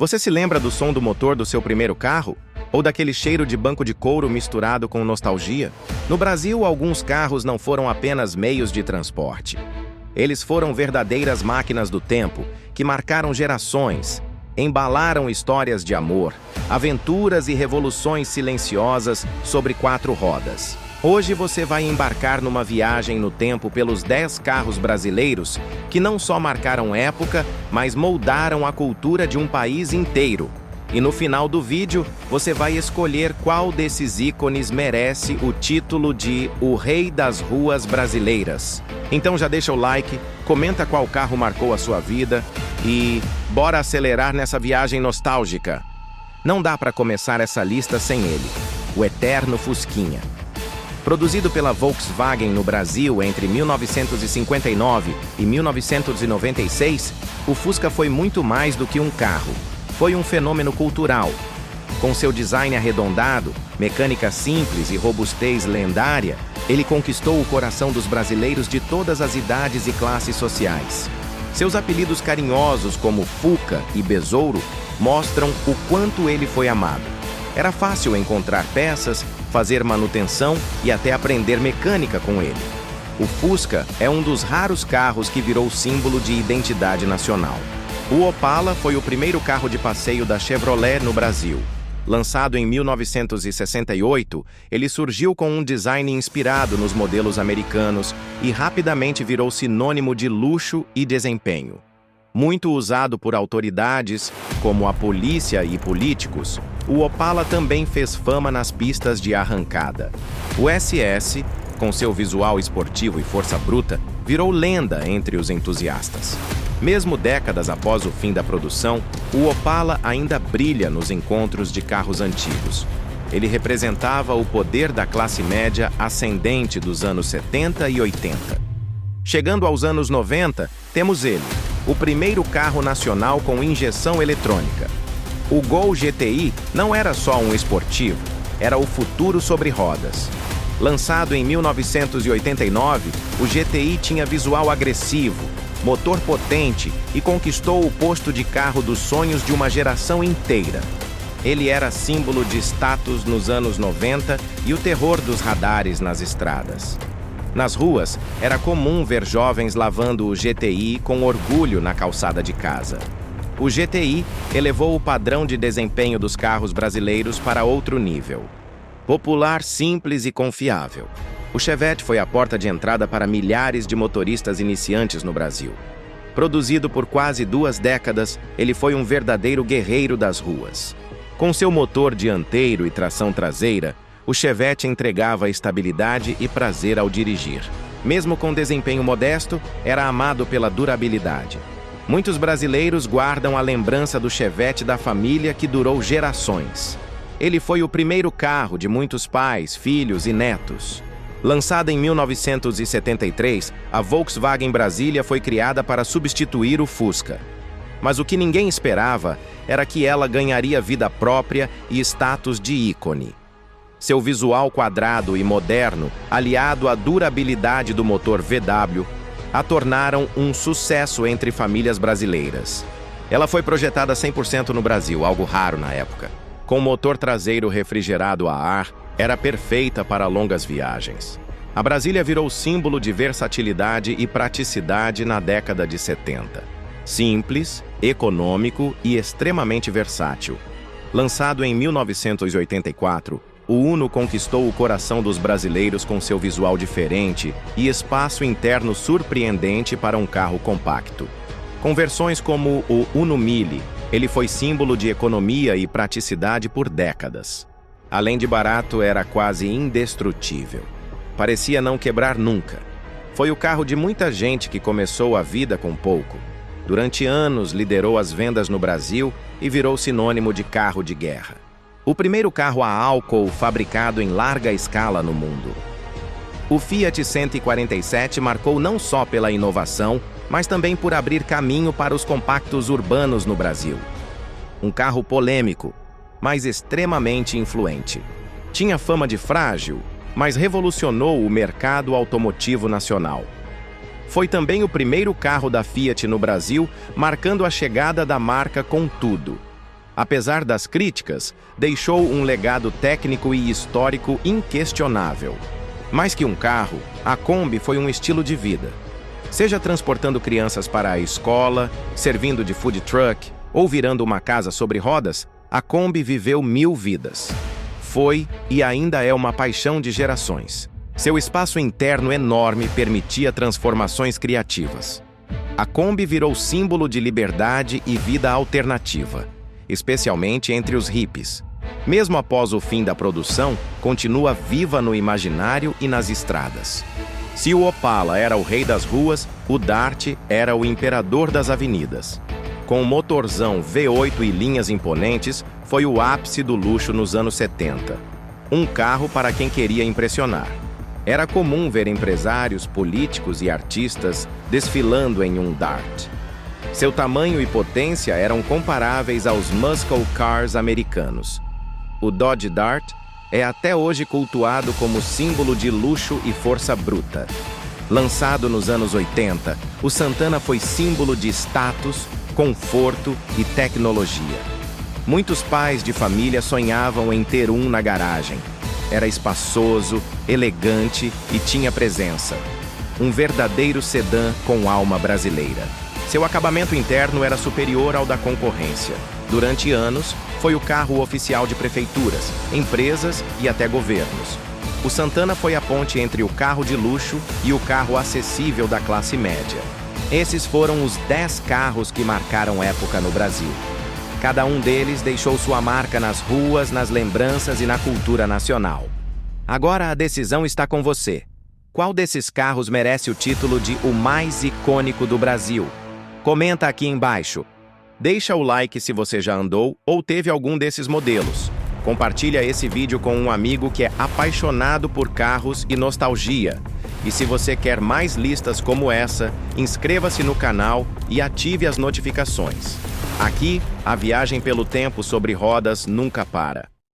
Você se lembra do som do motor do seu primeiro carro? Ou daquele cheiro de banco de couro misturado com nostalgia? No Brasil, alguns carros não foram apenas meios de transporte. Eles foram verdadeiras máquinas do tempo, que marcaram gerações, embalaram histórias de amor, aventuras e revoluções silenciosas sobre 4 rodas. Hoje você vai embarcar numa viagem no tempo pelos 10 carros brasileiros que não só marcaram época, mas moldaram a cultura de um país inteiro. E no final do vídeo, você vai escolher qual desses ícones merece o título de O Rei das Ruas Brasileiras. Então já deixa o like, comenta qual carro marcou a sua vida e bora acelerar nessa viagem nostálgica. Não dá para começar essa lista sem ele, o eterno Fusquinha. Produzido pela Volkswagen no Brasil entre 1959 e 1996, o Fusca foi muito mais do que um carro. Foi um fenômeno cultural. Com seu design arredondado, mecânica simples e robustez lendária, ele conquistou o coração dos brasileiros de todas as idades e classes sociais. Seus apelidos carinhosos como Fuca e Besouro mostram o quanto ele foi amado. Era fácil encontrar peças, fazer manutenção e até aprender mecânica com ele. O Fusca é um dos raros carros que virou símbolo de identidade nacional. O Opala foi o primeiro carro de passeio da Chevrolet no Brasil. Lançado em 1968, ele surgiu com um design inspirado nos modelos americanos e rapidamente virou sinônimo de luxo e desempenho. Muito usado por autoridades, como a polícia e políticos, o Opala também fez fama nas pistas de arrancada. O SS, com seu visual esportivo e força bruta, virou lenda entre os entusiastas. Mesmo décadas após o fim da produção, o Opala ainda brilha nos encontros de carros antigos. Ele representava o poder da classe média ascendente dos anos 70 e 80. Chegando aos anos 90, temos ele, o primeiro carro nacional com injeção eletrônica. O Gol GTI não era só um esportivo, era o futuro sobre rodas. Lançado em 1989, o GTI tinha visual agressivo, motor potente e conquistou o posto de carro dos sonhos de uma geração inteira. Ele era símbolo de status nos anos 90 e o terror dos radares nas estradas. Nas ruas, era comum ver jovens lavando o GTI com orgulho na calçada de casa. O GTI elevou o padrão de desempenho dos carros brasileiros para outro nível. Popular, simples e confiável. O Chevette foi a porta de entrada para milhares de motoristas iniciantes no Brasil. Produzido por quase 2 décadas, ele foi um verdadeiro guerreiro das ruas. Com seu motor dianteiro e tração traseira, o Chevette entregava estabilidade e prazer ao dirigir. Mesmo com desempenho modesto, era amado pela durabilidade. Muitos brasileiros guardam a lembrança do Chevette da família que durou gerações. Ele foi o primeiro carro de muitos pais, filhos e netos. Lançada em 1973, a Volkswagen Brasília foi criada para substituir o Fusca. Mas o que ninguém esperava era que ela ganharia vida própria e status de ícone. Seu visual quadrado e moderno, aliado à durabilidade do motor VW, a tornaram um sucesso entre famílias brasileiras. Ela foi projetada 100% no Brasil, algo raro na época. Com motor traseiro refrigerado a ar, era perfeita para longas viagens. A Brasília virou símbolo de versatilidade e praticidade na década de 70. Simples, econômico e extremamente versátil. Lançado em 1984, o Uno conquistou o coração dos brasileiros com seu visual diferente e espaço interno surpreendente para um carro compacto. Com versões como o Uno Mille, ele foi símbolo de economia e praticidade por décadas. Além de barato, era quase indestrutível. Parecia não quebrar nunca. Foi o carro de muita gente que começou a vida com pouco. Durante anos, liderou as vendas no Brasil e virou sinônimo de carro de guerra. O primeiro carro a álcool fabricado em larga escala no mundo. O Fiat 147 marcou não só pela inovação, mas também por abrir caminho para os compactos urbanos no Brasil. Um carro polêmico, mas extremamente influente. Tinha fama de frágil, mas revolucionou o mercado automotivo nacional. Foi também o primeiro carro da Fiat no Brasil, marcando a chegada da marca com tudo. apesar das críticas, deixou um legado técnico e histórico inquestionável. Mais que um carro, a Kombi foi um estilo de vida. Seja transportando crianças para a escola, servindo de food truck ou virando uma casa sobre rodas, a Kombi viveu 1000 vidas. Foi e ainda é uma paixão de gerações. Seu espaço interno enorme permitia transformações criativas. A Kombi virou símbolo de liberdade e vida alternativa, especialmente entre os hippies. Mesmo após o fim da produção, continua viva no imaginário e nas estradas. Se o Opala era o rei das ruas, o Dart era o imperador das avenidas. Com motorzão V8 e linhas imponentes, foi o ápice do luxo nos anos 70. Um carro para quem queria impressionar. Era comum ver empresários, políticos e artistas desfilando em um Dart. Seu tamanho e potência eram comparáveis aos muscle cars americanos. O Dodge Dart é até hoje cultuado como símbolo de luxo e força bruta. Lançado nos anos 80, o Santana foi símbolo de status, conforto e tecnologia. Muitos pais de família sonhavam em ter um na garagem. Era espaçoso, elegante e tinha presença. Um verdadeiro sedã com alma brasileira. Seu acabamento interno era superior ao da concorrência. Durante anos, foi o carro oficial de prefeituras, empresas e até governos. O Santana foi a ponte entre o carro de luxo e o carro acessível da classe média. Esses foram os 10 carros que marcaram época no Brasil. Cada um deles deixou sua marca nas ruas, nas lembranças e na cultura nacional. Agora a decisão está com você. Qual desses carros merece o título de o mais icônico do Brasil? Comenta aqui embaixo. Deixa o like se você já andou ou teve algum desses modelos. Compartilha esse vídeo com um amigo que é apaixonado por carros e nostalgia. E se você quer mais listas como essa, inscreva-se no canal e ative as notificações. Aqui, a viagem pelo tempo sobre rodas nunca para.